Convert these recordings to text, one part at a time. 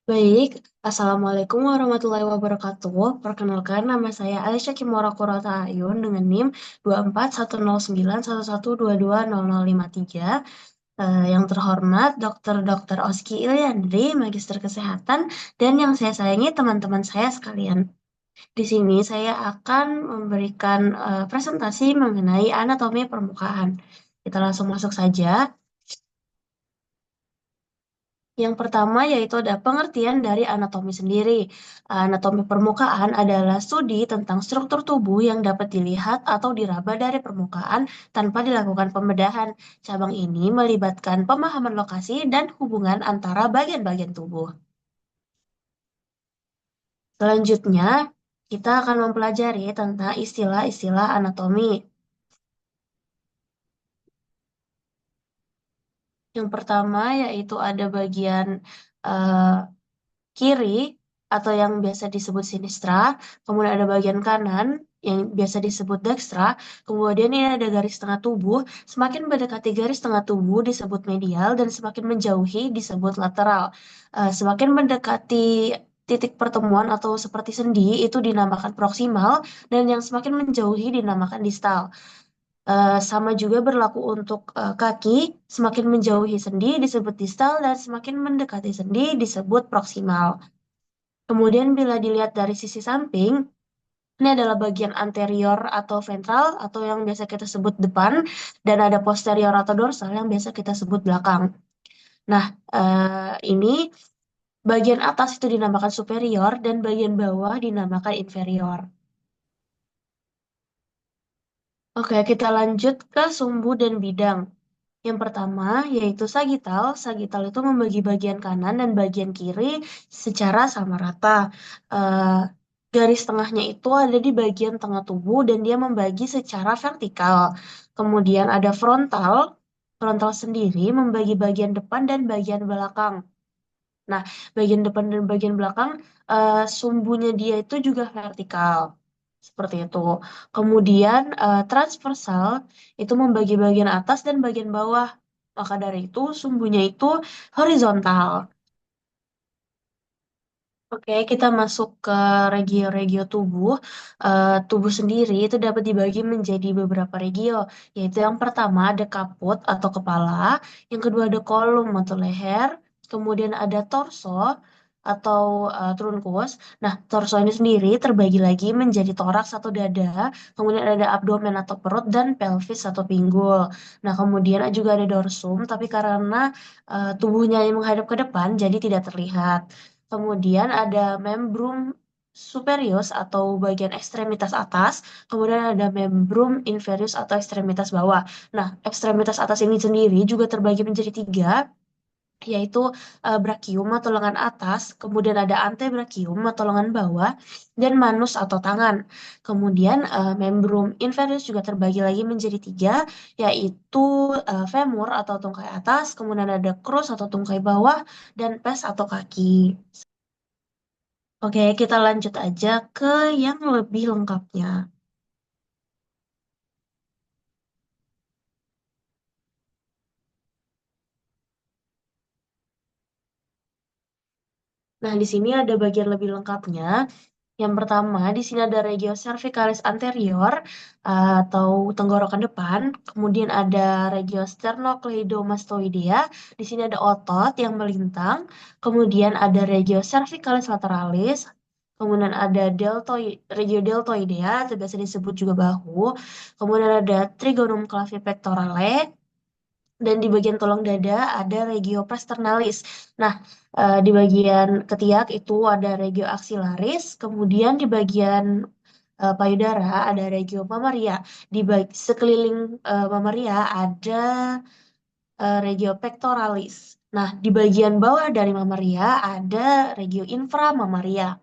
Baik, Assalamualaikum warahmatullahi wabarakatuh. Perkenalkan, nama saya Alicia Kimora Kurata Ayun dengan NIM 2410911220053. Yang terhormat Dr. Oski Ilyandri, Magister Kesehatan, dan yang saya sayangi teman-teman saya sekalian. Di sini saya akan memberikan presentasi mengenai anatomi permukaan. Kita langsung masuk saja. Yang pertama yaitu ada pengertian dari anatomi sendiri. Anatomi permukaan adalah studi tentang struktur tubuh yang dapat dilihat atau diraba dari permukaan tanpa dilakukan pembedahan. Cabang ini melibatkan pemahaman lokasi dan hubungan antara bagian-bagian tubuh. Selanjutnya, kita akan mempelajari tentang istilah-istilah anatomi. Yang pertama yaitu ada bagian eh, kiri atau yang biasa disebut sinistra, kemudian ada bagian kanan yang biasa disebut dekstra, kemudian ini ada garis tengah tubuh, semakin mendekati garis tengah tubuh disebut medial dan semakin menjauhi disebut lateral. Semakin mendekati titik pertemuan atau seperti sendi itu dinamakan proksimal dan yang semakin menjauhi dinamakan distal. Sama juga berlaku untuk kaki, semakin menjauhi sendi disebut distal dan semakin mendekati sendi disebut proksimal. Kemudian bila dilihat dari sisi samping, ini adalah bagian anterior atau ventral atau yang biasa kita sebut depan, dan ada posterior atau dorsal yang biasa kita sebut belakang. Nah, ini bagian atas itu dinamakan superior dan bagian bawah dinamakan inferior. Oke, kita lanjut ke sumbu dan bidang. Yang pertama yaitu sagital. Sagital itu membagi bagian kanan dan bagian kiri secara sama rata. Eh, Garis tengahnya itu ada di bagian tengah tubuh dan dia membagi secara vertikal. Kemudian ada frontal. Frontal sendiri membagi bagian depan dan bagian belakang. Nah, bagian depan dan bagian belakang sumbunya dia itu juga vertikal. Seperti itu. Kemudian transversal itu membagi bagian atas dan bagian bawah. Maka dari itu sumbunya itu horizontal. Oke, kita masuk ke regio-regio tubuh. Tubuh sendiri itu dapat dibagi menjadi beberapa regio, yaitu yang pertama ada kaput atau kepala, yang kedua ada kolum atau leher, kemudian ada torso atau trunkus. Nah, torso ini sendiri terbagi lagi menjadi toraks atau dada, kemudian ada abdomen atau perut, dan pelvis atau pinggul. Nah, kemudian juga ada dorsum, tapi karena tubuhnya yang menghadap ke depan, jadi tidak terlihat. Kemudian ada membrum superius atau bagian ekstremitas atas, kemudian ada membrum inferius atau ekstremitas bawah. Nah, ekstremitas atas ini sendiri juga terbagi menjadi tiga, yaitu brachium atau lengan atas, kemudian ada antebrachium atau lengan bawah, dan manus atau tangan. Kemudian membrum inferius juga terbagi lagi menjadi tiga, yaitu femur atau tungkai atas, kemudian ada crus atau tungkai bawah, dan pes atau kaki. Oke, kita lanjut aja ke yang lebih lengkapnya. Nah, di sini ada bagian lebih lengkapnya. Yang pertama, di sini ada regio cervicalis anterior atau tenggorokan depan. Kemudian ada regio sternocleidomastoidea. Di sini ada otot yang melintang. Kemudian ada regio cervicalis lateralis. Kemudian ada regio deltoidea, atau biasa disebut juga bahu. Kemudian ada trigonum clavipectorale. Dan di bagian tulang dada ada regio pasternalis. Nah, di bagian ketiak itu ada regio axillaris, kemudian di bagian payudara ada regio mamaria. Sekeliling mamaria ada regio pectoralis. Nah, di bagian bawah dari mamaria ada regio inframamaria.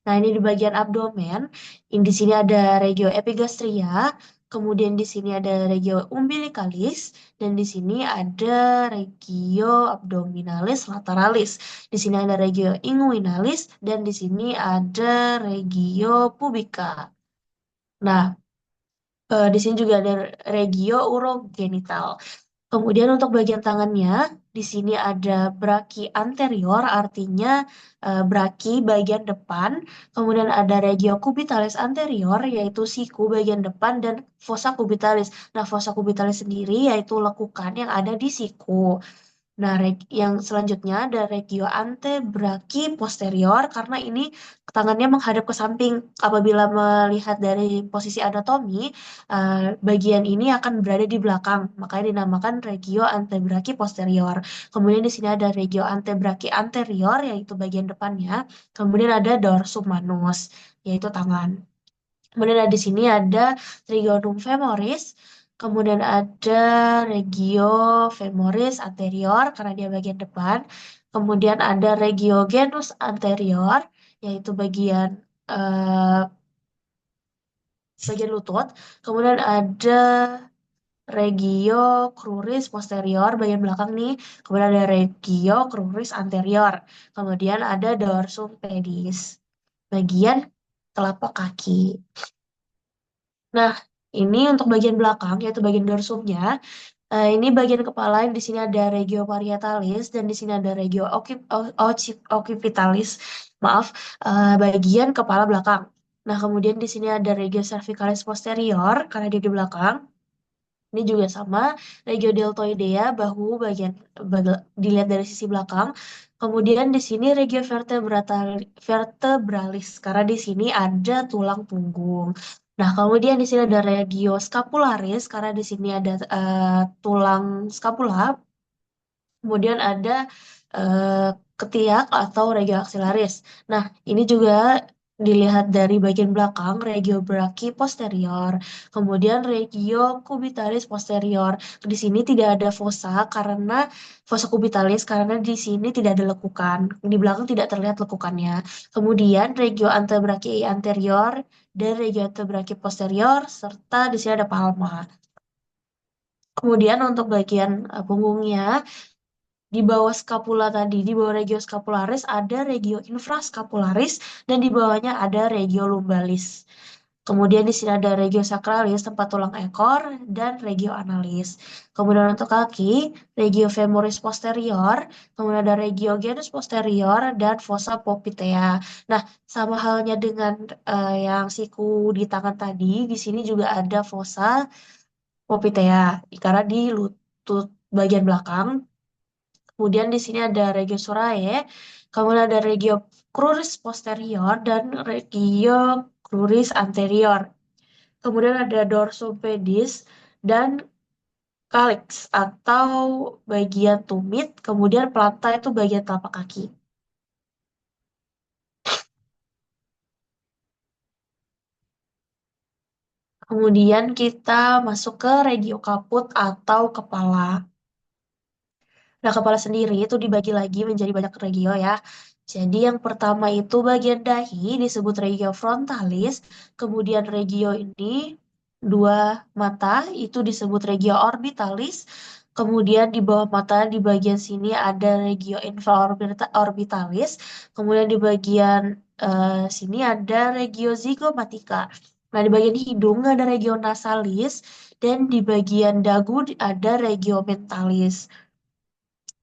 Nah, ini di bagian abdomen. Ini di sini ada regio epigastria, kemudian di sini ada regio umbilicalis, dan di sini ada regio abdominalis lateralis. Di sini ada regio inguinalis, dan di sini ada regio pubica. Nah, di sini juga ada regio urogenital. Kemudian untuk bagian tangannya, di sini ada braki anterior, artinya braki bagian depan. Kemudian ada regio cubitalis anterior, yaitu siku bagian depan, dan fossa cubitalis. Nah, fossa cubitalis sendiri yaitu lekukan yang ada di siku. Nah, yang selanjutnya ada regio antebraki posterior karena ini tangannya menghadap ke samping. Apabila melihat dari posisi anatomi, bagian ini akan berada di belakang, makanya dinamakan regio antebraki posterior. Kemudian di sini ada regio antebraki anterior, yaitu bagian depannya. Kemudian ada dorsum manus, yaitu tangan. Kemudian di sini ada trigonum femoris, kemudian ada regio femoris anterior karena dia bagian depan, kemudian ada regio genus anterior yaitu eh, bagian lutut, kemudian ada regio cruris posterior bagian belakang nih, kemudian ada regio cruris anterior, kemudian ada dorsum pedis bagian telapak kaki. Nah, ini untuk bagian belakang, yaitu bagian dorsumnya. Ini bagian kepala, yang di sini ada regio parietalis dan di sini ada regio occipitalis. Maaf, bagian kepala belakang. Nah, kemudian di sini ada regio cervicalis posterior karena dia di belakang. Ini juga sama, regio deltoidea, bahu dilihat dari sisi belakang. Kemudian di sini regio vertebralis, karena di sini ada tulang punggung. Nah, kemudian di sini ada regio scapularis, karena di sini ada tulang scapula. Kemudian ada eh, ketiak atau regio axillaris. Nah, ini juga dilihat dari bagian belakang, regio brachii posterior, kemudian regio cubitalis posterior. Di sini tidak ada fossa karena fossa cubitalis karena di sini tidak ada lekukan. Di belakang tidak terlihat lekukannya. Kemudian regio antebrachii anterior dan regio antebrachii posterior serta di sini ada palma. Kemudian untuk bagian punggungnya di bawah scapula tadi, di bawah regio scapularis ada regio infrascapularis dan di bawahnya ada regio lumbalis. Kemudian di sini ada regio sacralis tempat tulang ekor dan regio analis. Kemudian untuk kaki, regio femoris posterior, kemudian ada regio genus posterior dan fossa popltea. Nah, sama halnya dengan yang siku di tangan tadi, di sini juga ada fossa popltea karena di lutut bagian belakang. Kemudian di sini ada regio surae, kemudian ada regio cruris posterior dan regio cruris anterior. Kemudian ada dorsopedis dan calyx atau bagian tumit, kemudian planta itu bagian telapak kaki. Kemudian kita masuk ke regio kaput atau kepala. Nah, kepala sendiri itu dibagi lagi menjadi banyak regio ya. Jadi yang pertama itu bagian dahi disebut regio frontalis, kemudian regio ini dua mata itu disebut regio orbitalis, kemudian di bawah mata di bagian sini ada regio infraorbitalis, kemudian di bagian sini ada regio zygomatica. Nah, di bagian hidung ada regio nasalis dan di bagian dagu ada regio mentalis.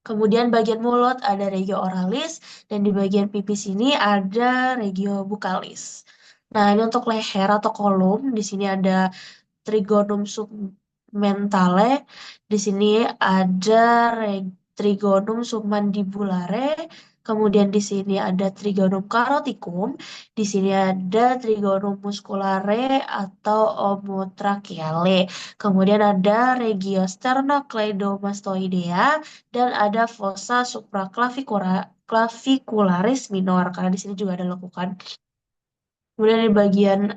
Kemudian bagian mulut ada regio oralis dan di bagian pipis ini ada regio buccalis. Nah, ini untuk leher atau kolom. Di sini ada trigonum submentale. Di sini ada trigonum submandibulare. Kemudian di sini ada trigonum caroticum. Di sini ada trigonum musculare atau omotracheale. Kemudian ada regio sternocleidomastoidea dan ada fossa supraclavicularis minor karena di sini juga ada lekukan. Kemudian di bagian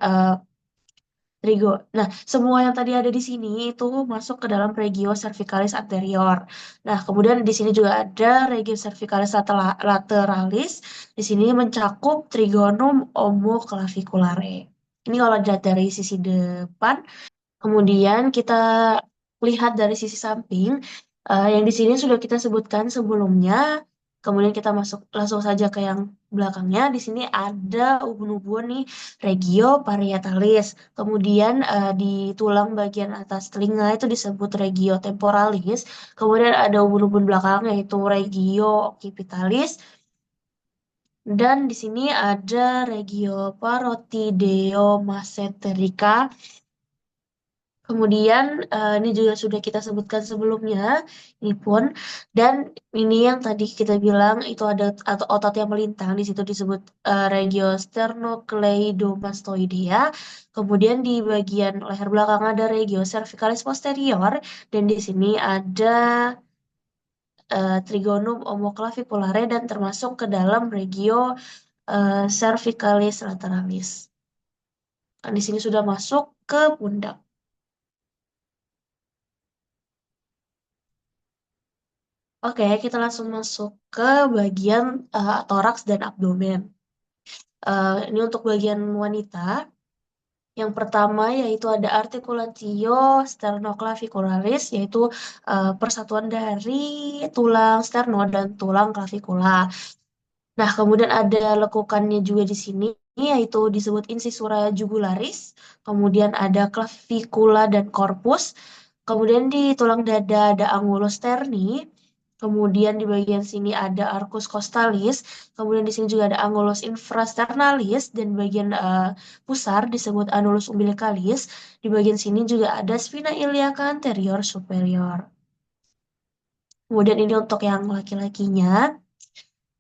Trigo. Nah, semua yang tadi ada di sini itu masuk ke dalam regio cervicalis anterior. Nah, kemudian di sini juga ada regio cervicalis lateralis. Di sini mencakup trigonum omoklaviculare. Ini kalau dilihat dari sisi depan. Kemudian kita lihat dari sisi samping. Yang di sini sudah kita sebutkan sebelumnya. Kemudian kita masuk langsung saja ke yang belakangnya. Di sini ada ubun-ubun nih, regio parietalis. Kemudian di tulang bagian atas telinga itu disebut regio temporalis. Kemudian ada ubun-ubun belakang yaitu regio occipitalis. Dan di sini ada regio parotideo Kemudian ini juga sudah kita sebutkan sebelumnya, ini pun dan ini yang tadi kita bilang itu ada atau otot yang melintang di situ disebut regio sternocleidomastoidea. Kemudian di bagian leher belakang ada regio cervicalis posterior dan di sini ada trigonum omonclaviculare dan termasuk ke dalam regio cervicalis lateralis. Nah, di sini sudah masuk ke pundak. Oke, kita langsung masuk ke bagian toraks dan abdomen. Ini untuk bagian wanita. Yang pertama yaitu ada articulatio sternoclavicularis, yaitu persatuan dari tulang sterno dan tulang clavicula. Nah, kemudian ada lekukannya juga di sini, yaitu disebut incisura jugularis. Kemudian ada clavicula dan corpus. Kemudian di tulang dada ada angulus sterni. Kemudian di bagian sini ada arcus costalis. Kemudian di sini juga ada angulus infrasternalis dan bagian pusar disebut annulus umbilicalis. Di bagian sini juga ada spina iliaca anterior superior. Kemudian ini untuk yang laki-lakinya.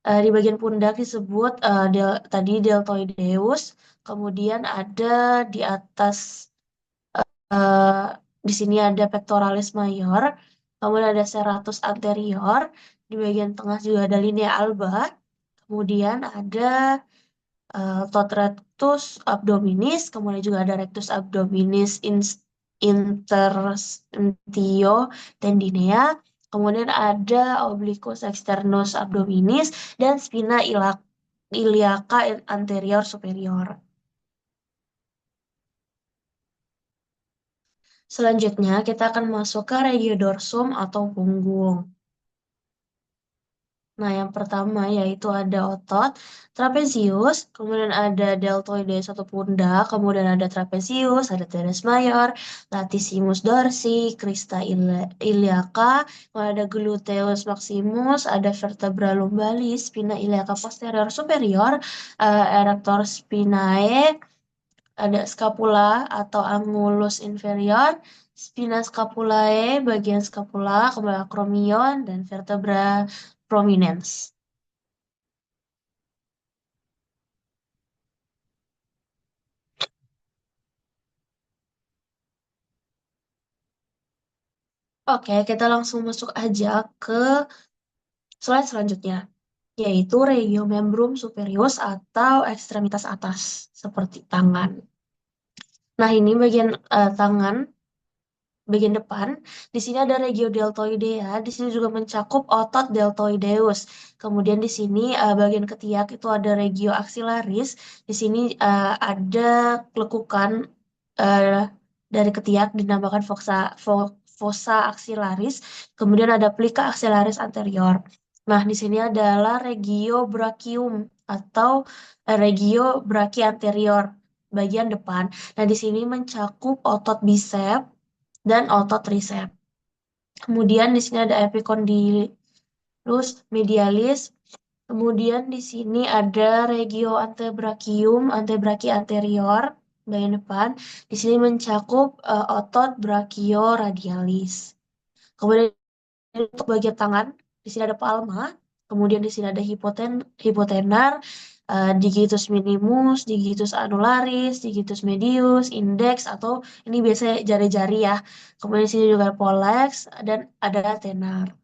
Di bagian pundak disebut tadi deltoideus. Kemudian ada di atas eh, di sini ada pectoralis major, kemudian ada serratus anterior, di bagian tengah juga ada linea alba, kemudian ada tot rectus abdominis, kemudian juga ada rectus abdominis interstitio tendinea, kemudian ada obliquus externus abdominis dan spina iliaca anterior superior. Selanjutnya, kita akan masuk ke regiodorsum atau punggung. Nah, yang pertama yaitu ada otot trapezius, kemudian ada deltoides atau pundak, kemudian ada trapezius, ada teres mayor, latissimus dorsi, crista iliaca, kemudian ada gluteus maximus, ada vertebra lumbalis, spina iliaca posterior superior, erector spinae, ada scapula atau angulus inferior, spina scapulae, bagian scapula, kemudian acromion, dan vertebra prominens. Oke, kita langsung masuk aja ke slide selanjutnya, yaitu regiomembrum superius atau ekstremitas atas, seperti tangan. Nah, ini bagian tangan bagian depan. Di sini ada regio deltoidea. Di sini juga mencakup otot deltoideus. Kemudian di sini bagian ketiak itu ada regio axillaris. Di sini ada lekukan eh, dari ketiak dinamakan fossa axillaris. Kemudian ada plica axillaris anterior. Nah, di sini adalah regio brachium atau regio brachii anterior bagian depan. Nah, di sini mencakup otot bisep dan otot tricep. Kemudian di sini ada epicondylus medialis. Kemudian di sini ada regio antebrachii anterior, bagian depan. Di sini mencakup otot brachioradialis. Kemudian untuk bagian tangan, di sini ada palma, kemudian di sini ada hipotenar, digitus minimus, digitus annularis, digitus medius, index atau ini biasanya jari-jari ya. Kemudian di sini juga ada pollex dan ada tenar.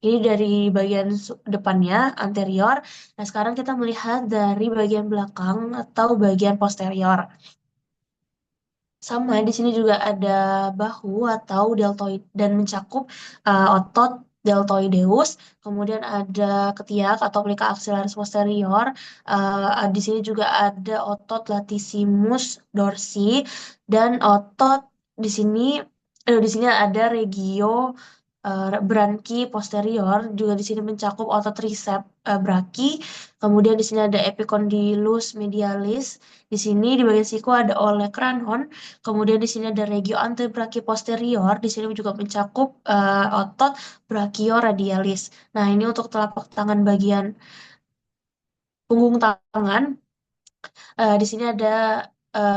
Ini dari bagian depannya, anterior. Nah, sekarang kita melihat dari bagian belakang atau bagian posterior. Sama, di sini juga ada bahu atau deltoid dan mencakup otot deltoideus, kemudian ada ketiak atau pelika axillaris posterior. Di sini juga ada otot latissimus dorsi dan otot di sini ada regio branki posterior, juga di sini mencakup otot triceps braki. Kemudian di sini ada epicondylus medialis. Di sini di bagian siku ada olecranon. Kemudian di sini ada regio antebraki posterior. Di sini juga mencakup otot brachioradialis. Nah, ini untuk telapak tangan bagian punggung tangan. Di sini ada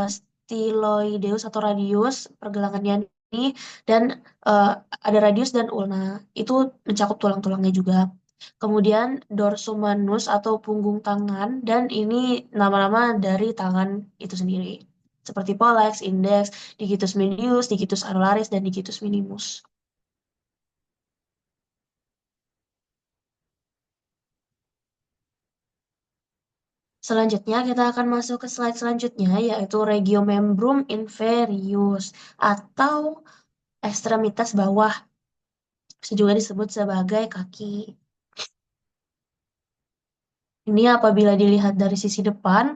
styloideus atau radius pergelangannya ini, dan eh, ada radius dan ulna. Itu mencakup tulang-tulangnya juga. Kemudian dorsum manus atau punggung tangan, dan ini nama-nama dari tangan itu sendiri. Seperti pollex, index, digitus medius, digitus annularis, dan digitus minimus. Selanjutnya kita akan masuk ke slide selanjutnya, yaitu regiomembrum inferius atau ekstremitas bawah, bisa juga disebut sebagai kaki. Ini apabila dilihat dari sisi depan,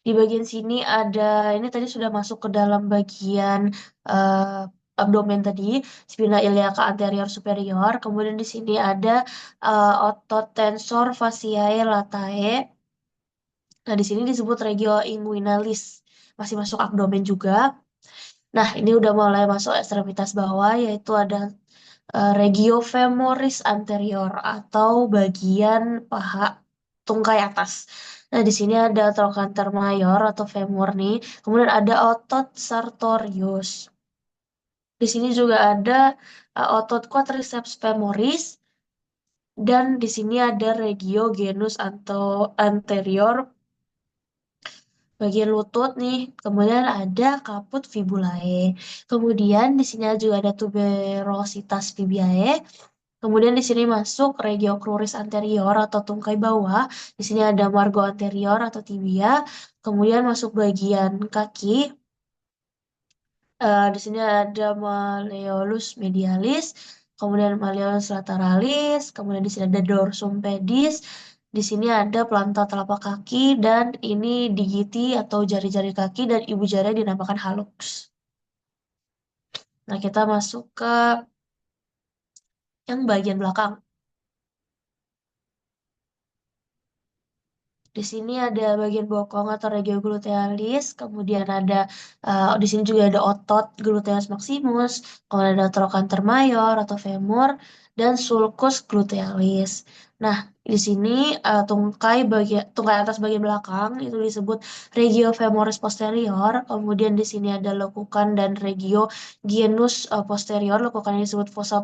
di bagian sini ada, ini tadi sudah masuk ke dalam bagian eh, abdomen tadi, spina iliaca anterior superior. Kemudian di sini ada otot tensor fasciae latae. Nah, di sini disebut regio inguinalis. Masih masuk abdomen juga. Nah, ini udah mulai masuk ekstremitas bawah, yaitu ada regio femoris anterior atau bagian paha tungkai atas. Nah, di sini ada trochanter mayor atau femur nih. Kemudian ada otot sartorius. Di sini juga ada otot quadriceps femoris, dan di sini ada regio genus atau anterior bagian lutut nih. Kemudian ada caput fibulae. Kemudian di sini juga ada tuberositas fibiae. Kemudian di sini masuk regio cruris anterior atau tungkai bawah. Di sini ada margo anterior atau tibia. Kemudian masuk bagian kaki. Di sini ada malleolus medialis, kemudian malleolus lateralis, kemudian di sini ada dorsum pedis. Di sini ada planta telapak kaki, dan ini digiti atau jari-jari kaki, dan ibu jari dinamakan hallux. Nah, kita masuk ke yang bagian belakang. Di sini ada bagian bokong atau regio glutealis, kemudian ada di sini juga ada otot gluteus maximus, kemudian ada trochanter mayor atau femur, dan sulcus glutealis. Nah, di sini tungkai atas bagian belakang itu disebut regio femoris posterior, kemudian di sini ada lekukan dan regio genus posterior, lekukan ini disebut fossa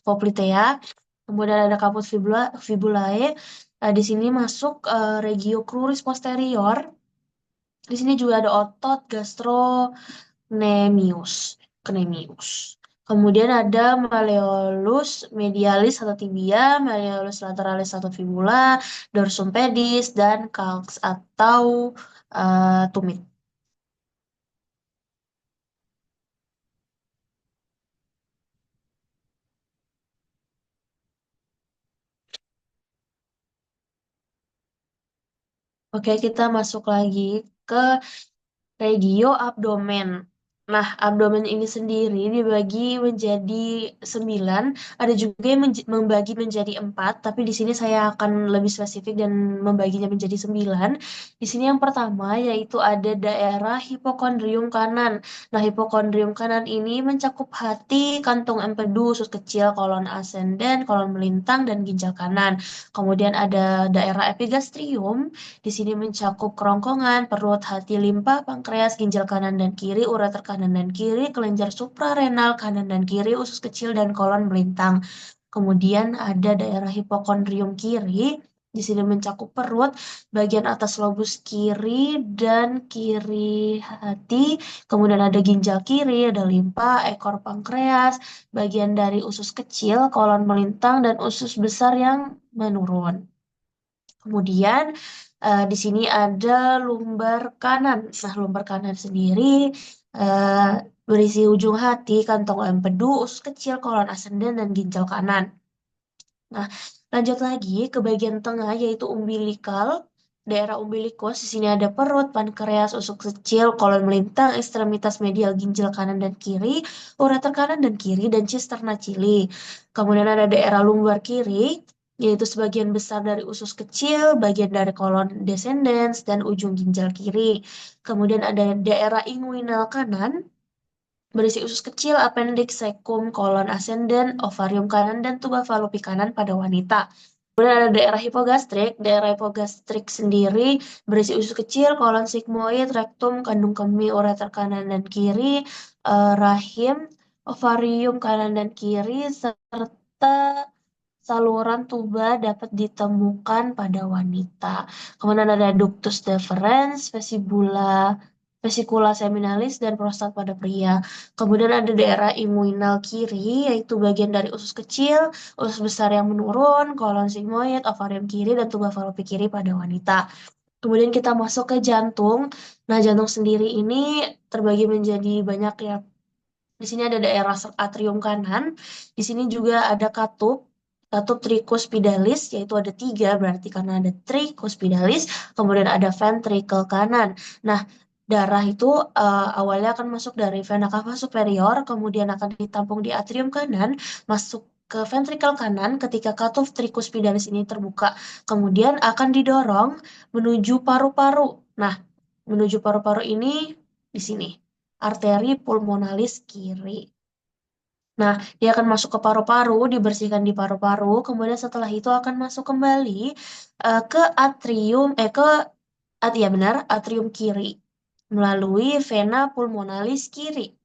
poplitea, kemudian ada caput fibulae. Di sini masuk regio cruris posterior. Di sini juga ada otot gastrocnemius, cnemius. Kemudian ada malleolus medialis atau tibia, malleolus lateralis atau fibula, dorsum pedis, dan calx atau tumit. Oke, kita masuk lagi ke regio abdomen. Nah, abdomen ini sendiri dibagi menjadi 9. Ada juga yang membagi menjadi 4, tapi di sini saya akan lebih spesifik dan membaginya menjadi 9. Di sini yang pertama yaitu ada daerah hipokondrium kanan. Nah, hipokondrium kanan ini mencakup hati, kantung empedu, usus kecil, kolon ascendens, kolon melintang, dan ginjal kanan. Kemudian ada daerah epigastrium. Di sini mencakup kerongkongan, perut, hati, limpa, pankreas, ginjal kanan dan kiri, ureter kanan dan kiri, kelenjar suprarenal kanan dan kiri, usus kecil, dan kolon melintang. Kemudian ada daerah hipokondrium kiri. Di sini mencakup perut, bagian atas lobus kiri dan kiri hati. Kemudian ada ginjal kiri, ada limpa, ekor pankreas, bagian dari usus kecil, kolon melintang, dan usus besar yang menurun. Kemudian di sini ada lumbar kanan. Nah, lumbar kanan sendiri eh, berisi ujung hati, kantong empedu, usus kecil, kolon ascendens, dan ginjal kanan. Nah, lanjut lagi ke bagian tengah yaitu umbilikal daerah umbilikus. Di sini ada perut, pankreas, usus kecil, kolon melintang, ekstremitas medial ginjal kanan dan kiri, ureter kanan dan kiri, dan cisterna cili. Kemudian ada daerah lumbar kiri, yaitu sebagian besar dari usus kecil, bagian dari kolon descendens, dan ujung ginjal kiri. Kemudian ada daerah inguinal kanan, berisi usus kecil, appendix, cecum, kolon ascendens, ovarium kanan, dan tuba falopi kanan pada wanita. Kemudian ada daerah hipogastrik sendiri berisi usus kecil, kolon sigmoid, rektum, kandung kemih, ureter kanan dan kiri, rahim, ovarium kanan dan kiri, serta saluran tuba dapat ditemukan pada wanita. Kemudian ada ductus deferens, vesicula seminalis, dan prostat pada pria. Kemudian ada daerah inguinal kiri, yaitu bagian dari usus kecil, usus besar yang menurun, kolon sigmoid, ovarium kiri, dan tuba falopi kiri pada wanita. Kemudian kita masuk ke jantung. Nah, jantung sendiri ini terbagi menjadi banyak ya. Di sini ada daerah atrium kanan. Di sini juga ada katup tricuspidalis, yaitu ada tiga, berarti karena ada tricuspidalis. Kemudian ada ventricle kanan. Nah, darah itu awalnya akan masuk dari vena cava superior, kemudian akan ditampung di atrium kanan, masuk ke ventricle kanan ketika katup tricuspidalis ini terbuka. Kemudian akan didorong menuju paru-paru. Nah, menuju paru-paru ini di sini arteri pulmonalis kiri. Nah, dia akan masuk ke paru-paru, dibersihkan di paru-paru, kemudian setelah itu akan masuk kembali ke ya benar, atrium kiri melalui vena pulmonalis kiri.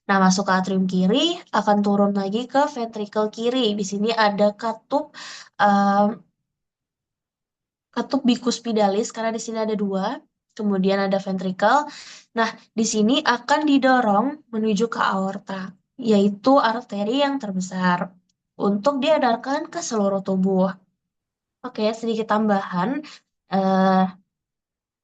Nah, masuk ke atrium kiri akan turun lagi ke ventricle kiri. Di sini ada eh, katup bicuspidalis karena di sini ada dua, kemudian ada ventricle. Nah, di sini akan didorong menuju ke aorta, yaitu arteri yang terbesar untuk diedarkan ke seluruh tubuh. Oke, sedikit tambahan. eh,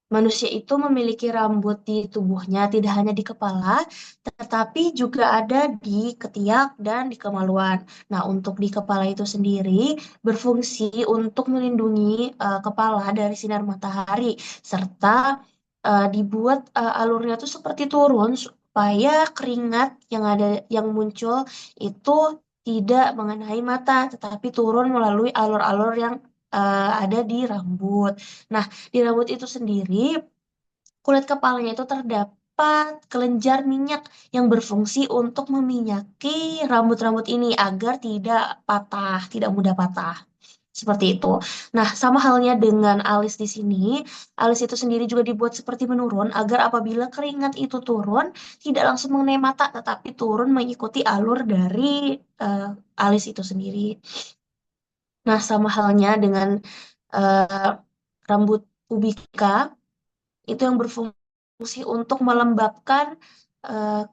Manusia itu memiliki rambut di tubuhnya, tidak hanya di kepala, tetapi juga ada di ketiak dan di kemaluan. Nah, untuk di kepala itu sendiri berfungsi untuk melindungi kepala dari sinar matahari, serta dibuat alurnya itu seperti turun supaya keringat yang muncul itu tidak mengenai mata, tetapi turun melalui alur-alur yang ada di rambut. Nah, di rambut itu sendiri, kulit kepalanya itu terdapat kelenjar minyak yang berfungsi untuk meminyaki rambut-rambut ini agar tidak patah, tidak mudah patah. Seperti itu. Nah, sama halnya dengan alis di sini, alis itu sendiri juga dibuat seperti menurun agar apabila keringat itu turun, tidak langsung mengenai mata, tetapi turun mengikuti alur dari eh, alis itu sendiri. Nah, sama halnya dengan eh, rambut pubika, itu yang berfungsi untuk melembabkan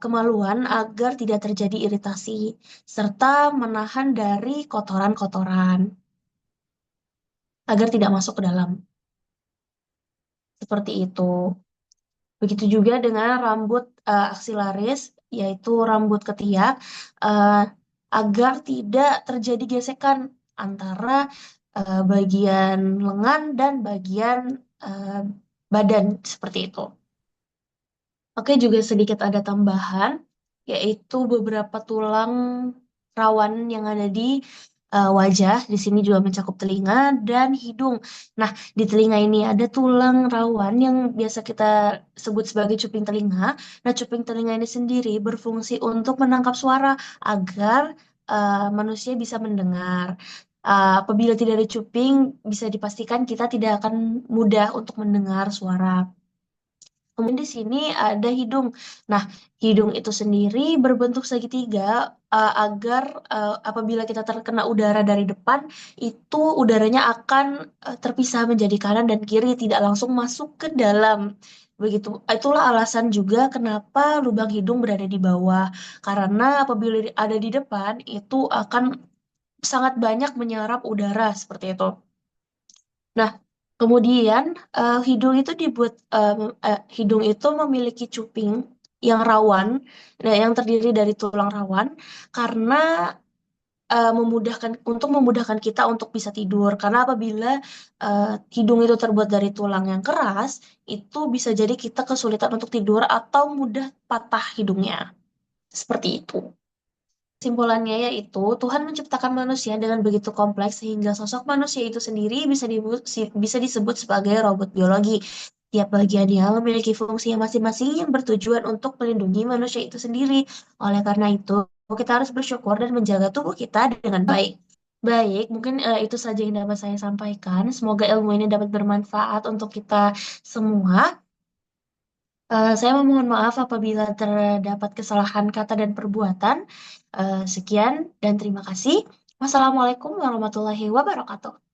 kemaluan agar tidak terjadi iritasi, serta menahan dari kotoran-kotoran agar tidak masuk ke dalam. Seperti itu. Begitu juga dengan rambut aksilaris, yaitu rambut ketiak, eh, agar tidak terjadi gesekan antara bagian lengan dan bagian eh, badan, seperti itu. Oke, juga sedikit ada tambahan, yaitu beberapa tulang rawan yang ada di wajah. Di sini juga mencakup telinga dan hidung. Nah, di telinga ini ada tulang rawan yang biasa kita sebut sebagai cuping telinga. Nah, cuping telinga ini sendiri berfungsi untuk menangkap suara agar manusia bisa mendengar. Apabila tidak ada cuping, bisa dipastikan kita tidak akan mudah untuk mendengar suara. Kemudian di sini ada hidung. Nah, hidung itu sendiri berbentuk segitiga agar apabila kita terkena udara dari depan, itu udaranya akan terpisah menjadi kanan dan kiri, tidak langsung masuk ke dalam. Begitu. Itulah alasan juga kenapa lubang hidung berada di bawah. Karena apabila ada di depan, itu akan sangat banyak menyerap udara seperti itu. Nah, kemudian hidung itu memiliki cuping yang rawan, nah, yang terdiri dari tulang rawan karena memudahkan kita untuk bisa tidur. Karena apabila hidung itu terbuat dari tulang yang keras, itu bisa jadi kita kesulitan untuk tidur atau mudah patah hidungnya. Seperti itu. Kesimpulannya yaitu Tuhan menciptakan manusia dengan begitu kompleks sehingga sosok manusia itu sendiri bisa disebut sebagai robot biologi. Tiap bagiannya memiliki fungsi yang masing-masing yang bertujuan untuk melindungi manusia itu sendiri. Oleh karena itu, kita harus bersyukur dan menjaga tubuh kita dengan baik. Baik, mungkin itu saja yang dapat saya sampaikan. Semoga ilmu ini dapat bermanfaat untuk kita semua. Saya memohon maaf apabila terdapat kesalahan kata dan perbuatan. Sekian dan terima kasih. Wassalamualaikum warahmatullahi wabarakatuh.